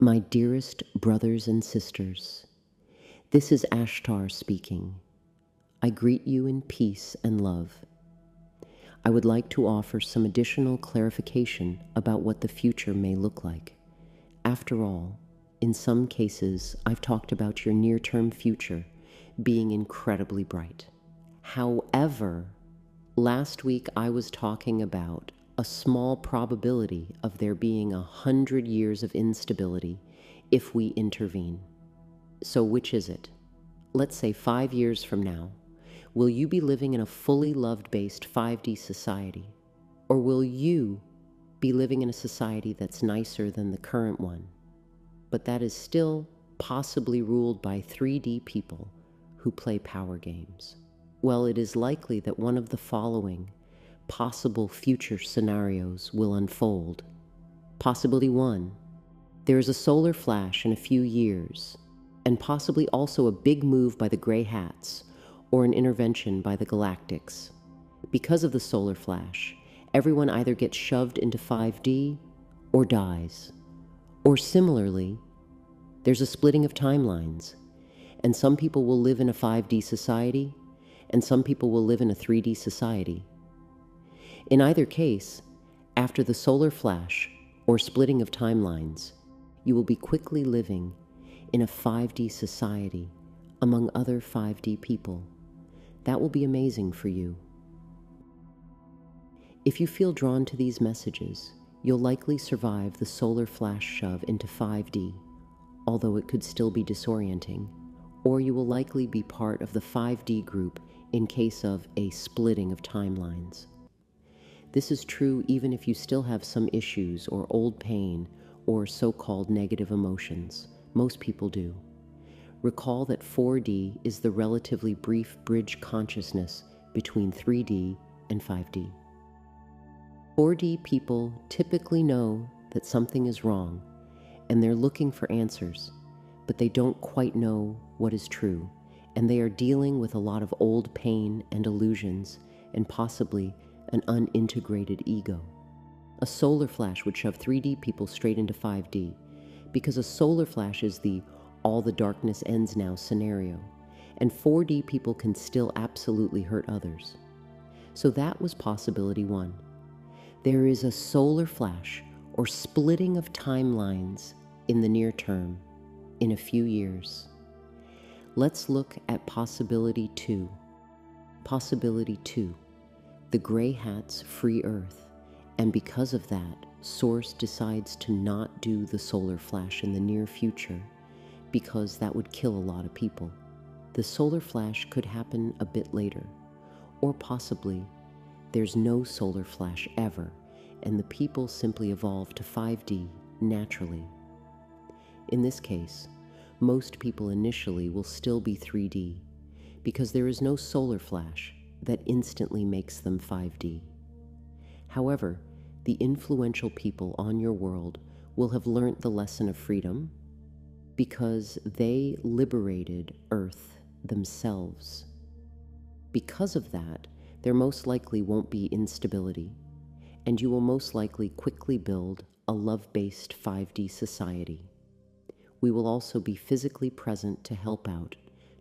My dearest brothers and sisters, this is Ashtar speaking. I greet you in peace and love. I would like to offer some additional clarification about what the future may look like. After all, in some cases, I've talked about your near-term future being incredibly bright. However, last week I was talking about a small probability of there being 100 years of instability if we intervene. So which is it? Let's say 5 years from now, will you be living in a fully love-based 5D society? Or will you be living in a society that's nicer than the current one, but that is still possibly ruled by 3D people who play power games? Well, it is likely that one of the following possible future scenarios will unfold. Possibility 1, there is a solar flash in a few years, and possibly also a big move by the Grey Hats or an intervention by the Galactics. Because of the solar flash, everyone either gets shoved into 5D or dies. Or similarly, there's a splitting of timelines, and some people will live in a 5D society, and some people will live in a 3D society. In either case, after the solar flash or splitting of timelines, you will be quickly living in a 5D society among other 5D people. That will be amazing for you. If you feel drawn to these messages, you'll likely survive the solar flash shove into 5D, although it could still be disorienting, or you will likely be part of the 5D group in case of a splitting of timelines. This is true even if you still have some issues or old pain or so-called negative emotions. Most people do. Recall that 4D is the relatively brief bridge consciousness between 3D and 5D. 4D people typically know that something is wrong and they're looking for answers, but they don't quite know what is true, and they are dealing with a lot of old pain and illusions and possibly an unintegrated ego. A solar flash would shove 3D people straight into 5D because a solar flash is the all the darkness ends now scenario, and 4D people can still absolutely hurt others. So that was possibility 1. There is a solar flash or splitting of timelines in the near term, in a few years. Let's look at possibility 2. Possibility 2. The Grey Hats free Earth, and because of that, Source decides to not do the solar flash in the near future because that would kill a lot of people. The solar flash could happen a bit later, or possibly there's no solar flash ever and the people simply evolve to 5D naturally. In this case, most people initially will still be 3D because there is no solar flash that instantly makes them 5D. However, the influential people on your world will have learnt the lesson of freedom because they liberated Earth themselves. Because of that, there most likely won't be instability, and you will most likely quickly build a love-based 5D society. We will also be physically present to help out,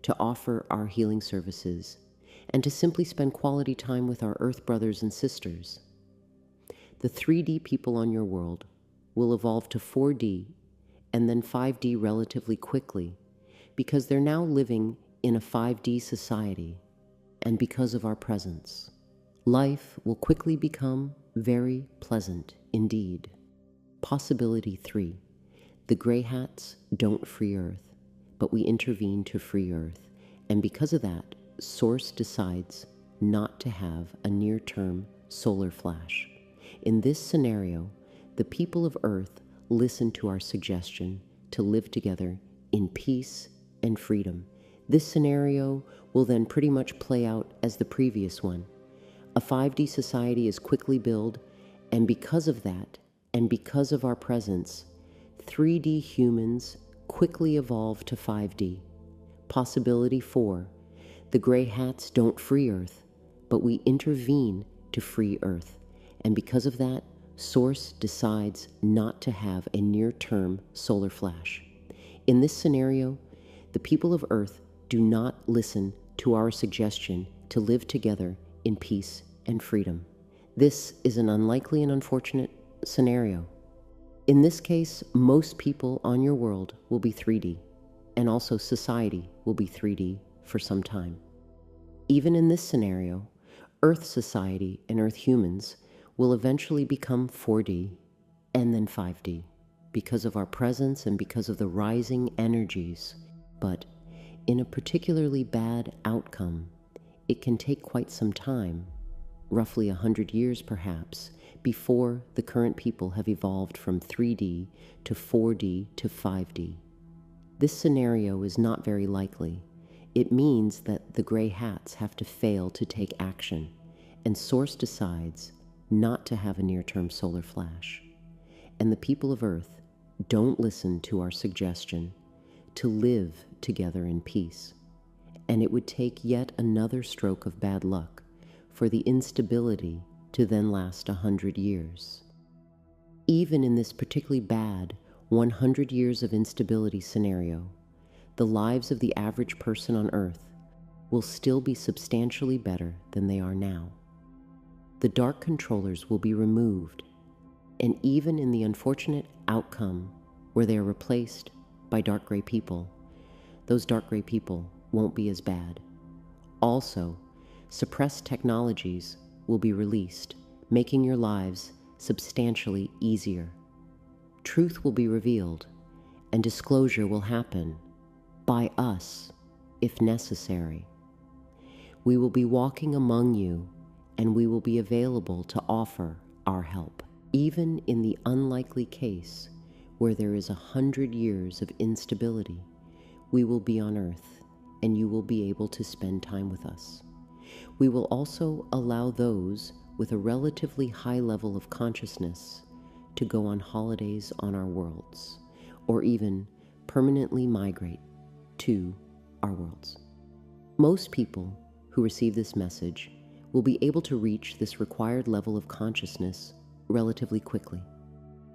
to offer our healing services, and to simply spend quality time with our Earth brothers and sisters. The 3D people on your world will evolve to 4D and then 5D relatively quickly because they're now living in a 5D society and because of our presence. Life will quickly become very pleasant indeed. Possibility 3. The Grey Hats don't free Earth, but we intervene to free Earth, and because of that, Source decides not to have a near-term solar flash. In this scenario, the people of Earth listen to our suggestion to live together in peace and freedom. This scenario will then pretty much play out as the previous one. A 5D society is quickly built, and because of that, and because of our presence, 3D humans quickly evolve to 5D. Possibility 4. The Grey Hats don't free Earth, but we intervene to free Earth, and because of that, Source decides not to have a near-term solar flash. In this scenario, the people of Earth do not listen to our suggestion to live together in peace and freedom. This is an unlikely and unfortunate scenario. In this case, most people on your world will be 3D, and also society will be 3D for some time. Even in this scenario, Earth society and Earth humans will eventually become 4D and then 5D because of our presence and because of the rising energies. But in a particularly bad outcome, it can take quite some time, roughly 100 years perhaps, before the current people have evolved from 3D to 4D to 5D. This scenario is not very likely. It means that the gray hats have to fail to take action, and Source decides not to have a near-term solar flash. And the people of Earth don't listen to our suggestion to live together in peace. And it would take yet another stroke of bad luck for the instability to then last 100 years. Even in this particularly bad 100 years of instability scenario, the lives of the average person on Earth will still be substantially better than they are now. The dark controllers will be removed, and even in the unfortunate outcome where they are replaced by dark gray people, those dark gray people won't be as bad. Also, suppressed technologies will be released, making your lives substantially easier. Truth will be revealed, and disclosure will happen by us, if necessary. We will be walking among you, and we will be available to offer our help, even in the unlikely case where there is 100 years of instability. We will be on Earth, and you will be able to spend time with us. We will also allow those with a relatively high level of consciousness to go on holidays on our worlds, or even permanently migrate to our worlds. Most people who receive this message will be able to reach this required level of consciousness relatively quickly,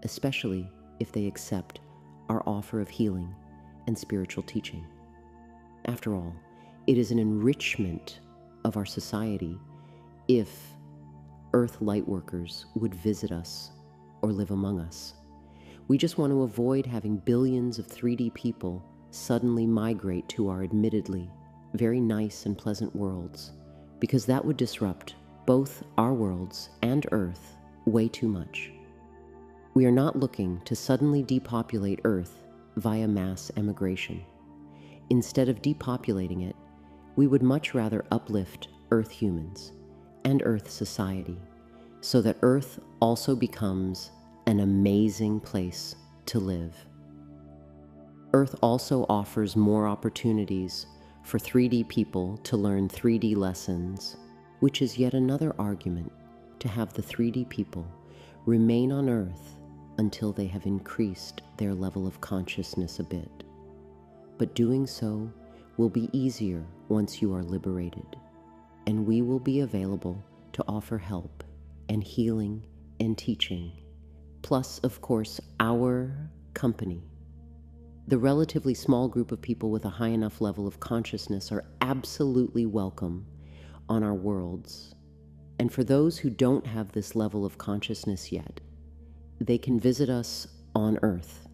especially if they accept our offer of healing and spiritual teaching. After all, it is an enrichment of our society if Earth lightworkers would visit us or live among us. We just want to avoid having billions of 3D people suddenly migrate to our admittedly very nice and pleasant worlds, because that would disrupt both our worlds and Earth way too much. We are not looking to suddenly depopulate Earth via mass emigration. Instead of depopulating it, we would much rather uplift Earth humans and Earth society so that Earth also becomes an amazing place to live. Earth also offers more opportunities for 3D people to learn 3D lessons, which is yet another argument to have the 3D people remain on Earth until they have increased their level of consciousness a bit. But doing so will be easier once you are liberated, and we will be available to offer help and healing and teaching, plus, of course, our company. The relatively small group of people with a high enough level of consciousness are absolutely welcome on our worlds. And for those who don't have this level of consciousness yet, they can visit us on Earth.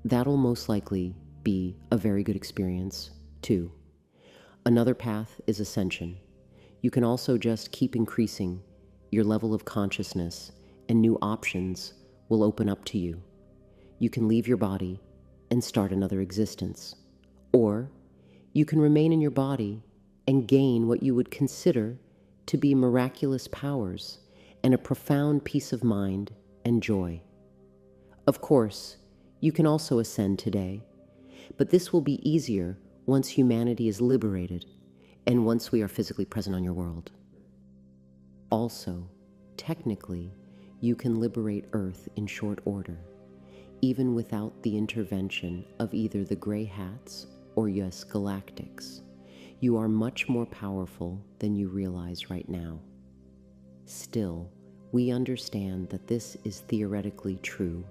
That'll most likely be a very good experience, too. Another path is ascension. You can also just keep increasing your level of consciousness, and new options will open up to you. You can leave your body and start another existence. Or you can remain in your body and gain what you would consider to be miraculous powers and a profound peace of mind and joy. Of course, you can also ascend today, but this will be easier once humanity is liberated and once we are physically present on your world. Also, technically, you can liberate Earth in short order, even without the intervention of either the Grey Hats or yes, Galactics. You are much more powerful than you realize right now. Still, We understand that this is theoretically true,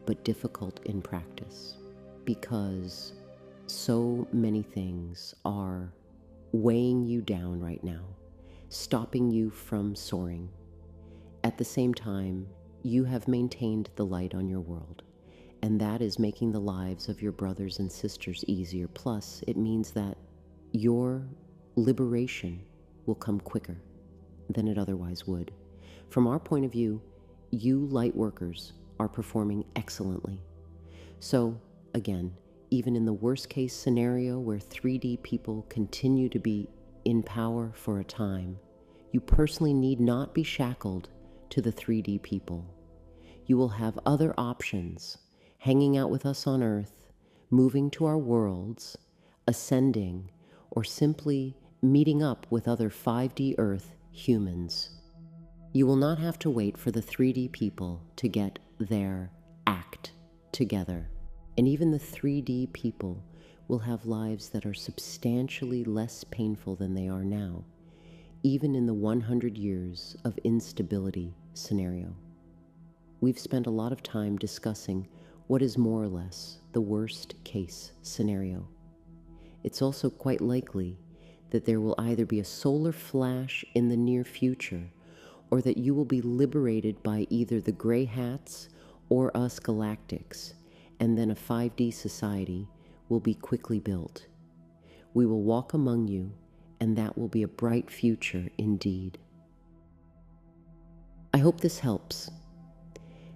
but difficult in practice, because so many things are weighing you down right now, stopping you from soaring. At the same time, you have maintained the light on your world, and that is making the lives of your brothers and sisters easier. Plus, it means that your liberation will come quicker than it otherwise would. From our point of view, you light workers are performing excellently. So, again, even in the worst case scenario where 3D people continue to be in power for a time, you personally need not be shackled to the 3D people. You will have other options, hanging out with us on Earth, moving to our worlds, ascending, or simply meeting up with other 5D Earth humans. You will not have to wait for the 3D people to get their act together. And even the 3D people will have lives that are substantially less painful than they are now, even in the 100 years of instability scenario. We've spent a lot of time discussing what is more or less the worst case scenario. It's also quite likely that there will either be a solar flash in the near future, or that you will be liberated by either the gray hats or us galactics, and then a 5D society will be quickly built. We will walk among you, and that will be a bright future indeed. I hope this helps.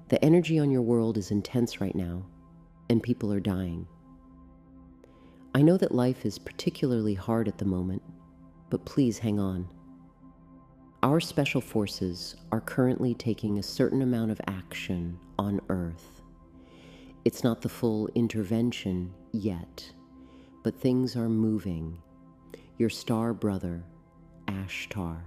The energy on your world is intense right now, and people are dying. I know that life is particularly hard at the moment, but please hang on. Our special forces are currently taking a certain amount of action on Earth. It's not the full intervention yet, but things are moving. Your star brother, Ashtar,